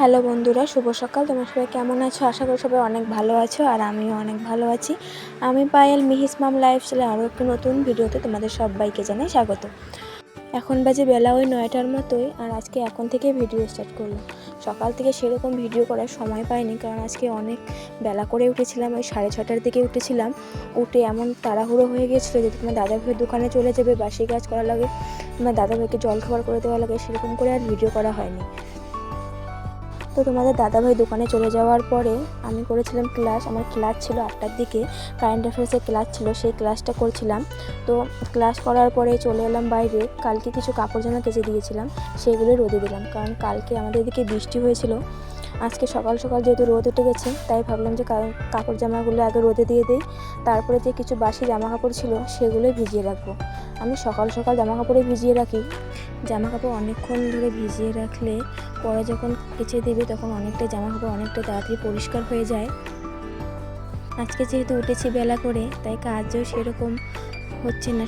Hello বন্ধুরা, শুভ সকাল। তোমরা সবাই কেমন আছো? আশা করি সবাই অনেক ভালো আছো, আর আমিও অনেক ভালো আছি। আমি পায়েল, মিহিস মাম লাইফস্টাইলে আরও একটি নতুন ভিডিওতে তোমাদের সবাইকে জানাই স্বাগত। এখন বাজে বেলা ওই 9টার মতোই, আর আজকে এখন থেকে ভিডিও স্টার্ট করলাম। সকাল থেকে সেরকম ভিডিও করার সময় পাইনি, কারণ আজকে অনেক বেলা করে উঠেছিলাম। ওই 6:30টার দিকে উঠেছিলাম। উঠে এমন তাড়াহুড়ো হয়ে গিয়েছিলো যে তোমার দাদাভাইয়ের দোকানে চলে যাবে, বাসি কাজ করা লাগে, তোমার দাদাভাইকে জলখাবার করে দেওয়া লাগে, সেরকম করে আর ভিডিও করা হয়নি। তো তোমাদের দাদাভাই দোকানে চলে যাওয়ার পরে আমি করেছিলাম ক্লাস। আমার ক্লাস ছিল 8টার দিকে, কারেন্ট অ্যাফেয়ার্সের ক্লাস ছিল, সেই ক্লাসটা করছিলাম। তো ক্লাস করার পরে চলে এলাম বাইরে। কালকে কিছু কাপড় জামা কেচে দিয়েছিলাম, সেগুলো রোদে দিলাম, কারণ কালকে আমাদের এদিকে বৃষ্টি হয়েছিল। আজকে সকাল সকাল যেহেতু রোদ উঠে গেছে, তাই ভাবলাম যে কাপড় জামাগুলো আগে রোদে দিয়ে দিই, তারপরে যে কিছু বাসি জামা কাপড় ছিল সেগুলোই ভিজিয়ে রাখবো। আমি সকাল সকাল জামা কাপড়ে ভিজিয়ে রাখি। জামা কাপড় অনেকক্ষণ ধরে ভিজিয়ে রাখলে পরে যখন কেচে দেবে তখন অনেকটা জামা কাপড় অনেকটা তাড়াতাড়ি পরিষ্কার হয়ে যায়। আজকে যেহেতু উঠেছি বেলা করে, তাই কাজও সেরকম হচ্ছে না,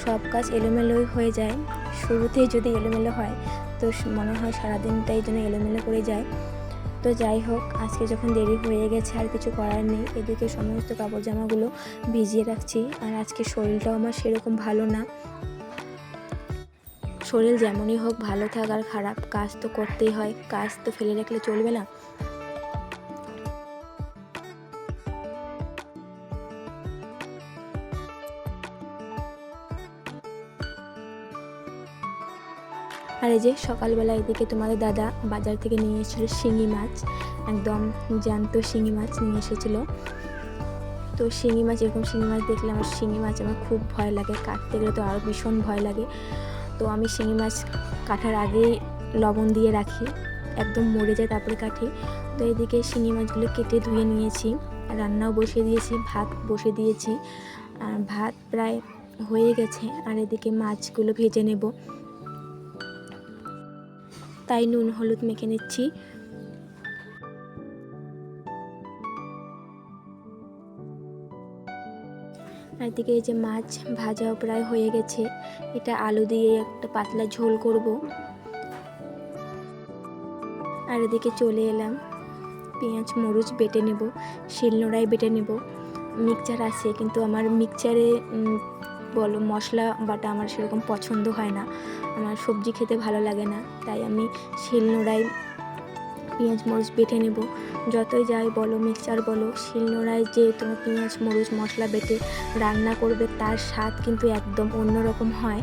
সব কাজ এলোমেলোই হয়ে যায়। শুরুতেই যদি এলোমেলো হয় তো মনে হয় সারাদিনটাই যেন এলোমেলো করে যায়। তো যাই হোক, আজকে যখন দেরি হয়ে গেছে আর কিছু করার নেই, এদিকে সমস্ত কাপড় জামাগুলো ভিজিয়ে রাখছি। আর আজকে শরীরটাও আমার সেরকম ভালো না। শরীর যেমনই হোক, ভালো থাক আর খারাপ, কাজ তো করতেই হয়, কাজ তো ফেলে রাখলে চলবে না। আর এই যে সকালবেলা এদিকে তোমাদের দাদা বাজার থেকে নিয়ে এসেছিল শিঙি মাছ, একদম জ্যান্ত শিঙি মাছ নিয়ে এসেছিলো। তো শিঙি মাছ, এরকম শিঙি মাছ দেখলে আমার শিঙি মাছ আমার খুব ভয় লাগে, কাটতে গেলে তো আরও ভীষণ ভয় লাগে। তো আমি শিঙি মাছ কাটার আগেই লবণ দিয়ে রাখি, একদম মরে যায় তারপরে কাটি। তো এদিকে শিঙি মাছগুলো কেটে ধুয়ে নিয়েছি, রান্নাও বসিয়ে দিয়েছি, ভাত বসিয়ে দিয়েছি। আর ভাত প্রায় হয়ে গেছে, আর এদিকে মাছগুলো ভেজে নেব, তাই নুন হলুদ মেখে নিচ্ছি। আর এদিকে এই যে মাছ ভাজাও প্রায় হয়ে গেছে, এটা আলু দিয়ে একটা পাতলা ঝোল করব। আর এদিকে চলে এলাম, পেঁয়াজ মরিচ বেটে নেব, শিলনোড়ায় বেটে নেব। মিক্সচার আছে, কিন্তু আমার মিক্সচারে বলো মশলা বাটা আমার সেরকম পছন্দ হয় না, আমার সবজি খেতে ভালো লাগে না, তাই আমি শিলনোড়ায় পেঁয়াজ মরিচ বেটে নেব। যতই যাই বলো, মিক্সচার বলো, শিলনোড়ায় যে তোমার পেঁয়াজ মরিচ মশলা বেটে রান্না করবে, তার স্বাদ কিন্তু একদম অন্যরকম হয়।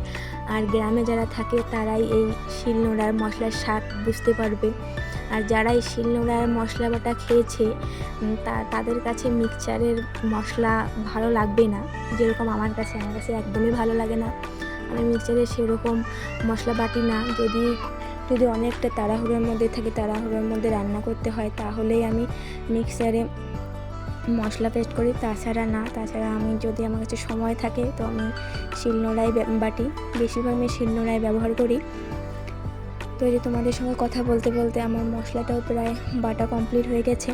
আর গ্রামে যারা থাকে তারাই এই শিলনোড়ার মশলার স্বাদ বুঝতে পারবে। আর যারা এই শিলনোড়ার মশলা বাটা খেয়েছে তাদের কাছে মিক্সচারের মশলা ভালো লাগবে না, যেরকম আমার কাছে একদমই ভালো লাগে না। আমি মিক্সচারে সেরকম মশলা বাটি না, যদি অনেকটা তাড়াহুড়োর মধ্যে থাকি, তাড়াহুড়োর মধ্যে রান্না করতে হয়, তাহলেই আমি মিক্সচারে মশলা পেস্ট করি, তাছাড়া আমি যদি আমার কাছে সময় থাকে তো আমি শিলনোড়ায় বাটি, বেশিরভাগ আমি শিলনোড়ায় ব্যবহার করি। তো এই যে তোমাদের সঙ্গে কথা বলতে বলতে আমার মশলাটাও প্রায় বাটা কমপ্লিট হয়ে গেছে।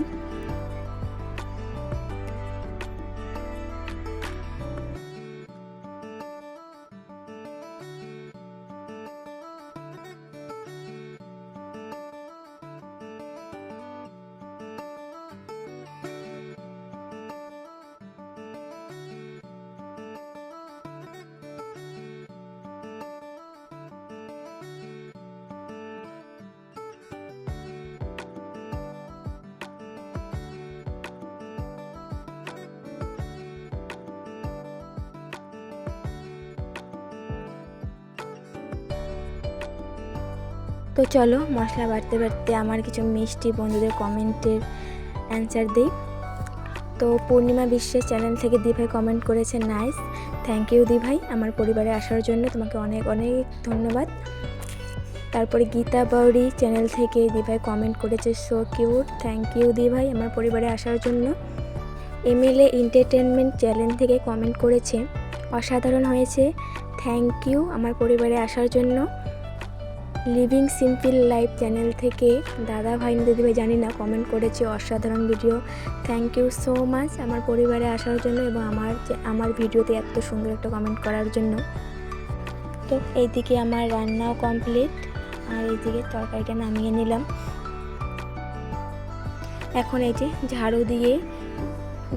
তো চলো মশলা বাটতে বাটতে আমার কিছু মিষ্টি বন্ধুদের কমেন্টের অ্যান্সার দিই। তো পূর্ণিমা বিশ্বের চ্যানেল থেকে দিভাই কমেন্ট করেছে, নাইস, থ্যাংক ইউ দিভাই, আমার পরিবারে আসার জন্য তোমাকে অনেক অনেক ধন্যবাদ। তারপরে গীতা বাউরি চ্যানেল থেকে দিভাই কমেন্ট করেছে, সো কিউট, থ্যাংক ইউ দিভাই আমার পরিবারে আসার জন্য। এমএলএ এন্টারটেনমেন্ট চ্যানেল থেকে কমেন্ট করেছে, অসাধারণ হয়েছে, থ্যাংক ইউ আমার পরিবারে আসার জন্য। লিভিং সিম্পল লাইফ চ্যানেল থেকে দাদা ভাই না দিদিভাই জানি না, কমেন্ট করেছে, অসাধারণ video, thank you so much আমার পরিবারে আসার জন্য এবং আমার ভিডিওতে এত সুন্দর একটা কমেন্ট করার জন্য। তো এইদিকে আমার রান্নাও কমপ্লিট, আর এইদিকে তরকারিটা নামিয়ে নিলাম। এখন এই যে ঝাড়ু দিয়ে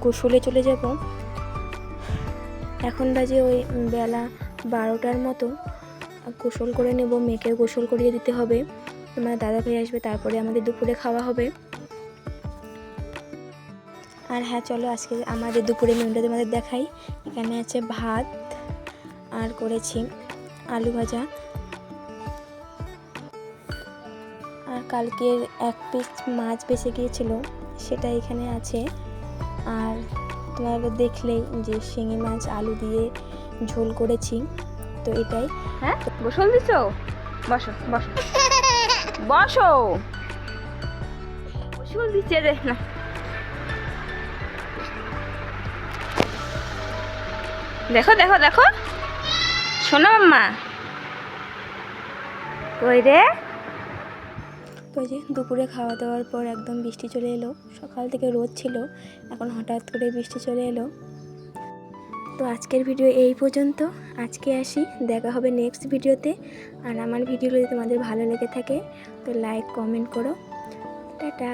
গোসলে চলে যাব। এখন বাজে ওই বেলা 12টার মতো। গোসল করে নেব, মেয়েকে গোসল করিয়ে দিতে হবে। আমার দাদা ভাই আসবে, তারপরে আমাদের দুপুরে খাওয়া হবে। আর হ্যাঁ চলো আজকে আমাদের দুপুরে মেনুটা তোমাদের দেখাই। এখানে আছে ভাত আর করেছি আলু ভাজা, আর কালকের 1 পিস মাছ বেঁচে গিয়েছিল সেটা এখানে আছে। আর তোমরা দেখলেই যে শিঙি মাছ আলু দিয়ে ঝোল করেছি, তো এটাই। হ্যাঁ গোসল দিছো? বসো বসো বসো, গোসল দিচ্ছে রে না। দেখো দেখো দেখো, শোনো মাম্মা কই রে? তো যে দুপুরে খাওয়া দাওয়ার পর একদম বৃষ্টি চলে এলো। সকাল থেকে রোদ ছিল, এখন হঠাৎ করে বৃষ্টি চলে এলো। তো আজকের ভিডিও এই পর্যন্ত। আজকে আসি, দেখা হবে নেক্সট ভিডিওতে। আর আমার ভিডিও যদি তোমাদের ভালো লেগে থাকে তো লাইক কমেন্ট করো। টাটা।